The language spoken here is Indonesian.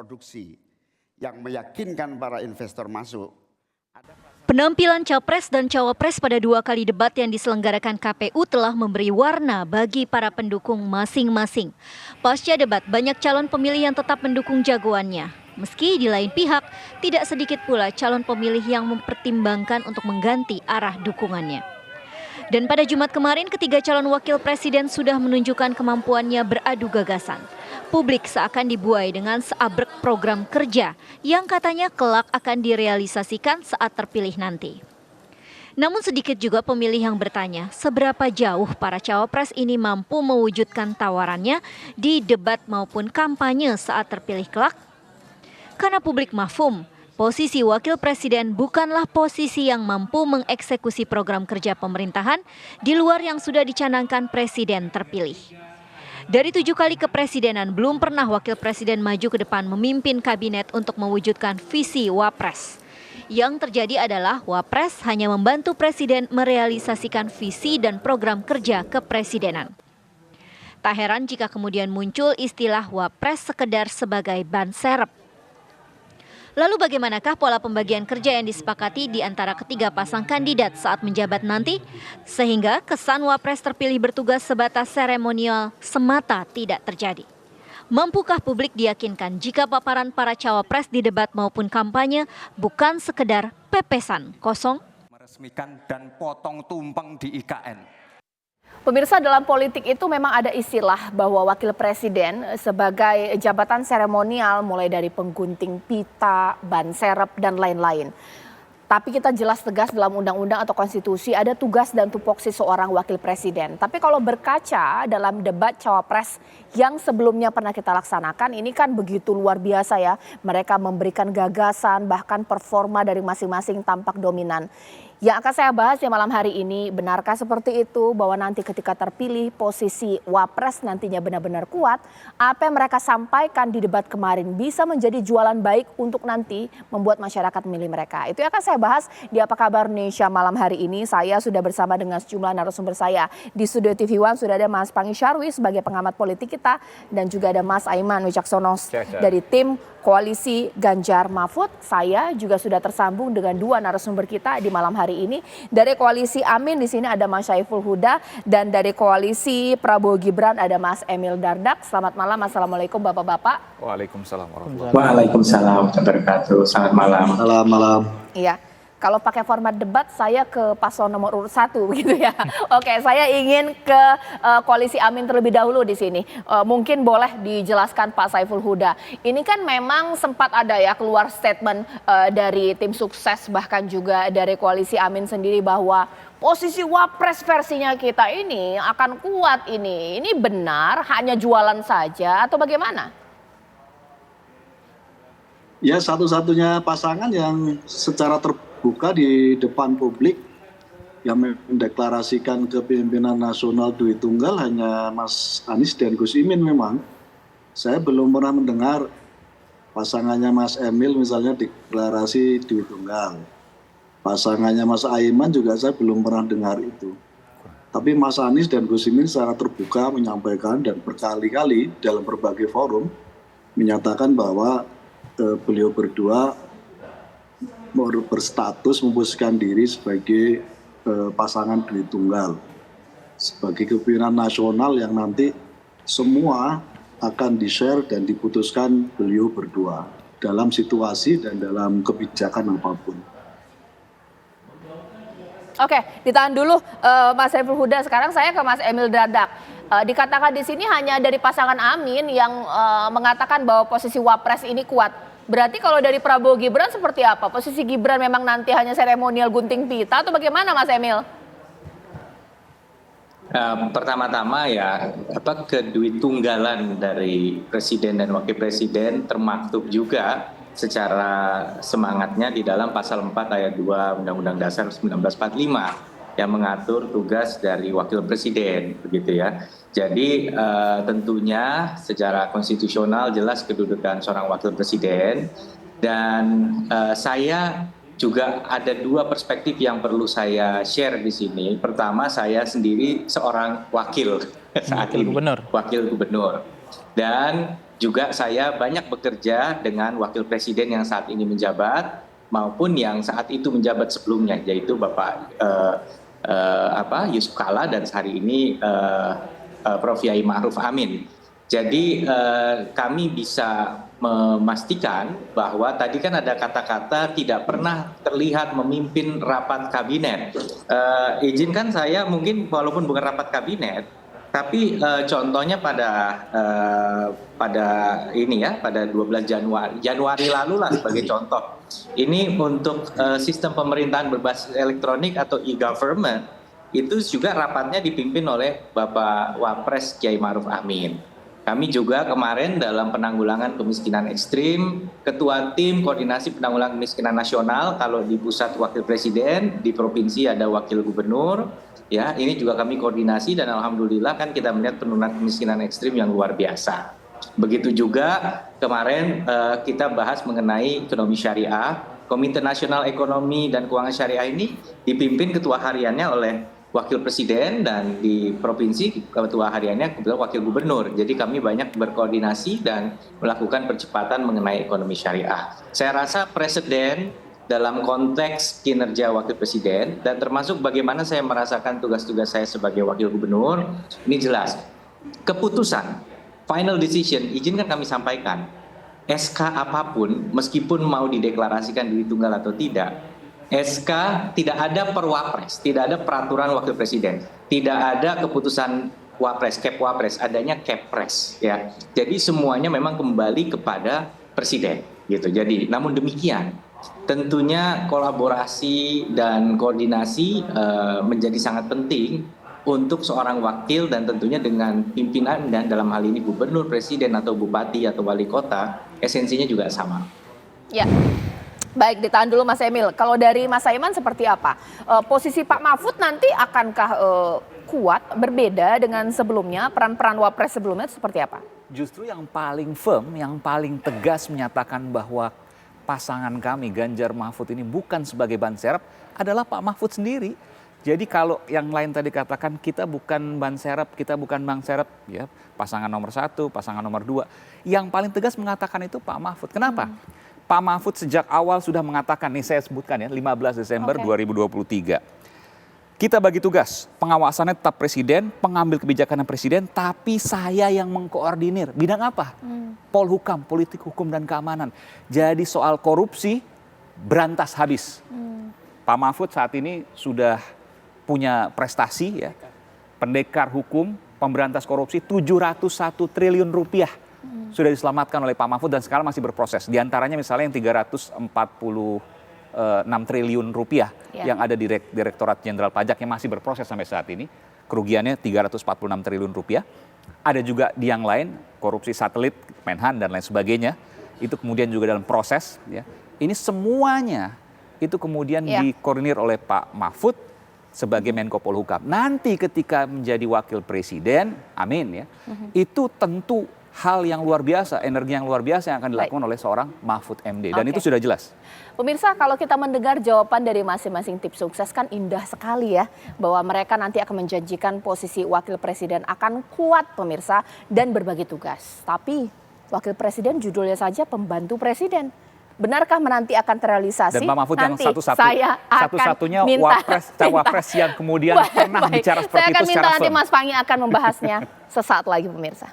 produksi yang meyakinkan para investor masuk. Penampilan Capres dan Cawapres pada 2 kali debat yang diselenggarakan KPU telah memberi warna bagi para pendukung masing-masing. Pasca debat, banyak calon pemilih yang tetap mendukung jagoannya. Meski di lain pihak, tidak sedikit pula calon pemilih yang mempertimbangkan untuk mengganti arah dukungannya. Dan pada Jumat kemarin, ketiga calon wakil presiden sudah menunjukkan kemampuannya beradu gagasan. Publik seakan dibuai dengan seabrek program kerja yang katanya kelak akan direalisasikan saat terpilih nanti. Namun sedikit juga pemilih yang bertanya, seberapa jauh para cawapres ini mampu mewujudkan tawarannya di debat maupun kampanye saat terpilih kelak? Karena publik mafhum, posisi wakil presiden bukanlah posisi yang mampu mengeksekusi program kerja pemerintahan di luar yang sudah dicanangkan presiden terpilih. Dari 7 kali kepresidenan, belum pernah wakil presiden maju ke depan memimpin kabinet untuk mewujudkan visi Wapres. Yang terjadi adalah Wapres hanya membantu presiden merealisasikan visi dan program kerja kepresidenan. Tak heran jika kemudian muncul istilah Wapres sekedar sebagai ban serep. Lalu bagaimanakah pola pembagian kerja yang disepakati di antara ketiga pasang kandidat saat menjabat nanti? Sehingga kesan Wapres terpilih bertugas sebatas seremonial semata tidak terjadi. Mampukah publik diyakinkan jika paparan para cawapres di debat maupun kampanye bukan sekedar pepesan kosong? Meresmikan dan potong tumpeng di IKN. Pemirsa, dalam politik itu memang ada istilah bahwa wakil presiden sebagai jabatan seremonial mulai dari penggunting pita, ban serep, dan lain-lain. Tapi kita jelas tegas dalam undang-undang atau konstitusi ada tugas dan tupoksi seorang wakil presiden. Tapi kalau berkaca dalam debat cawapres yang sebelumnya pernah kita laksanakan, ini kan begitu luar biasa ya. Mereka memberikan gagasan, bahkan performa dari masing-masing tampak dominan. Yang akan saya bahas ya malam hari ini, benarkah seperti itu bahwa nanti ketika terpilih posisi Wapres nantinya benar-benar kuat, apa yang mereka sampaikan di debat kemarin bisa menjadi jualan baik untuk nanti membuat masyarakat memilih mereka. Itu yang akan saya bahas di Apa Kabar Indonesia malam hari ini. Saya sudah bersama dengan sejumlah narasumber saya. Di studio TV One sudah ada Mas Pangi Syarwi sebagai pengamat politik kita dan juga ada Mas Aiman Wicaksono dari tim Koalisi Ganjar Mahfud. Saya juga sudah tersambung dengan 2 narasumber kita di malam hari ini. Dari Koalisi Amin di sini ada Mas Syaiful Huda dan dari Koalisi Prabowo Gibran ada Mas Emil Dardak. Selamat malam, assalamualaikum bapak-bapak. Waalaikumsalam warahmatullahi wabarakatuh. Waalaikumsalam warahmatullahi wabarakatuh. Selamat malam. Selamat malam. Iya. Kalau pakai format debat saya ke paslon nomor urut 1 gitu ya. Oke, saya ingin ke Koalisi Amin terlebih dahulu di sini. Mungkin boleh dijelaskan Pak Saiful Huda. Ini kan memang sempat ada ya keluar statement dari tim sukses bahkan juga dari Koalisi Amin sendiri bahwa posisi Wapres versinya kita ini akan kuat ini. Ini benar hanya jualan saja atau bagaimana? Ya, satu-satunya pasangan yang secara terbuka di depan publik yang mendeklarasikan kepemimpinan nasional duit tunggal hanya Mas Anies dan Gus Imin memang. Saya belum pernah mendengar pasangannya Mas Emil misalnya deklarasi duit tunggal. Pasangannya Mas Aiman juga saya belum pernah dengar itu. Tapi Mas Anies dan Gus Imin secara terbuka menyampaikan dan berkali-kali dalam berbagai forum menyatakan bahwa beliau berdua berstatus memposisikan diri sebagai pasangan duit tunggal, sebagai kepemimpinan nasional yang nanti semua akan di-share dan diputuskan beliau berdua dalam situasi dan dalam kebijakan apapun. Oke, ditahan dulu Mas Saiful Huda. Sekarang saya ke Mas Emil Dardak. Dikatakan di sini hanya dari pasangan Amin yang mengatakan bahwa posisi Wapres ini kuat. Berarti kalau dari Prabowo Gibran seperti apa? Posisi Gibran memang nanti hanya seremonial gunting pita atau bagaimana Mas Emil? Pertama-tama ya, keduit tunggalan dari presiden dan wakil presiden termaktub juga secara semangatnya di dalam pasal 4 ayat 2 Undang-Undang Dasar 1945 yang mengatur tugas dari wakil presiden, begitu ya. Jadi tentunya secara konstitusional jelas kedudukan seorang wakil presiden dan saya juga ada 2 perspektif yang perlu saya share di sini. Pertama, saya sendiri seorang wakil saat ini, wakil gubernur. Dan juga saya banyak bekerja dengan Wakil Presiden yang saat ini menjabat maupun yang saat itu menjabat sebelumnya, yaitu Bapak Yusuf Kalla dan hari ini Prof. Yai Ma'ruf Amin. Jadi kami bisa memastikan bahwa tadi kan ada kata-kata tidak pernah terlihat memimpin rapat kabinet. Izinkan saya mungkin walaupun bukan rapat kabinet, tapi contohnya pada ini ya, pada 12 Januari lalu lah sebagai contoh. Ini untuk sistem pemerintahan berbasis elektronik atau e-government, itu juga rapatnya dipimpin oleh Bapak Wapres Kiai Ma'ruf Amin. Kami juga kemarin dalam penanggulangan kemiskinan ekstrim, Ketua Tim Koordinasi Penanggulangan Kemiskinan Nasional, kalau di pusat Wakil Presiden, di provinsi ada Wakil Gubernur, ya ini juga kami koordinasi dan alhamdulillah kan kita melihat penurunan kemiskinan ekstrim yang luar biasa. Begitu juga kemarin kita bahas mengenai ekonomi syariah. Komite Nasional Ekonomi dan Keuangan Syariah ini dipimpin ketua hariannya oleh Wakil Presiden dan di provinsi ketua hariannya kebetulan Wakil Gubernur. Jadi kami banyak berkoordinasi dan melakukan percepatan mengenai ekonomi syariah. Saya rasa Presiden dalam konteks kinerja Wakil Presiden dan termasuk bagaimana saya merasakan tugas-tugas saya sebagai Wakil Gubernur, ini jelas. Keputusan, final decision, izinkan kami sampaikan, SK apapun meskipun mau dideklarasikan diri tunggal atau tidak, SK tidak ada per Wapres, tidak ada peraturan Wakil Presiden, tidak ada keputusan Wapres, Kep Wapres, adanya Kepres, ya. Jadi semuanya memang kembali kepada Presiden, gitu. Jadi, namun demikian, tentunya kolaborasi dan koordinasi menjadi sangat penting untuk seorang wakil dan tentunya dengan pimpinan dan dalam hal ini gubernur, presiden atau bupati atau wali kota, esensinya juga sama. Ya. Baik, ditahan dulu Mas Emil. Kalau dari Mas Saiman seperti apa? Posisi Pak Mahfud nanti akankah kuat, berbeda dengan sebelumnya, peran-peran Wapres sebelumnya seperti apa? Justru yang paling firm, yang paling tegas menyatakan bahwa pasangan kami Ganjar Mahfud ini bukan sebagai ban serep adalah Pak Mahfud sendiri. Jadi kalau yang lain tadi katakan kita bukan ban serep, kita bukan bang serep, ya pasangan nomor 1, pasangan nomor 2. Yang paling tegas mengatakan itu Pak Mahfud. Kenapa? Pak Mahfud sejak awal sudah mengatakan, nih saya sebutkan ya, 15 Desember 2023. Kita bagi tugas, pengawasannya tetap presiden, pengambil kebijakan presiden, tapi saya yang mengkoordinir. Bidang apa? Polhukam, politik hukum dan keamanan. Jadi soal korupsi, berantas habis. Pak Mahfud saat ini sudah punya prestasi ya, pendekar hukum, pemberantas korupsi 701 triliun rupiah. Sudah diselamatkan oleh Pak Mahfud dan sekarang masih berproses. Di antaranya misalnya yang 346 triliun rupiah yang ada di Direktorat Jenderal Pajak yang masih berproses sampai saat ini. Kerugiannya 346 triliun rupiah. Ada juga di yang lain, korupsi satelit, Menhan dan lain sebagainya. Itu kemudian juga dalam proses. Ya. Ini semuanya itu kemudian dikoordinir oleh Pak Mahfud sebagai Menko Polhukam. Nanti ketika menjadi Wakil Presiden, amin ya, itu tentu hal yang luar biasa, energi yang luar biasa yang akan dilakukan oleh seorang Mahfud MD. Dan itu sudah jelas. Pemirsa, kalau kita mendengar jawaban dari masing-masing tim sukses kan indah sekali ya. Bahwa mereka nanti akan menjanjikan posisi Wakil Presiden akan kuat pemirsa dan berbagi tugas. Tapi Wakil Presiden judulnya saja pembantu Presiden. Benarkah menanti akan terrealisasi? Dan Pak Mahfud yang satu-satunya cawapres yang kemudian pernah bicara seperti itu secara Saya akan minta nanti firm. Mas Pangi akan membahasnya sesaat lagi pemirsa.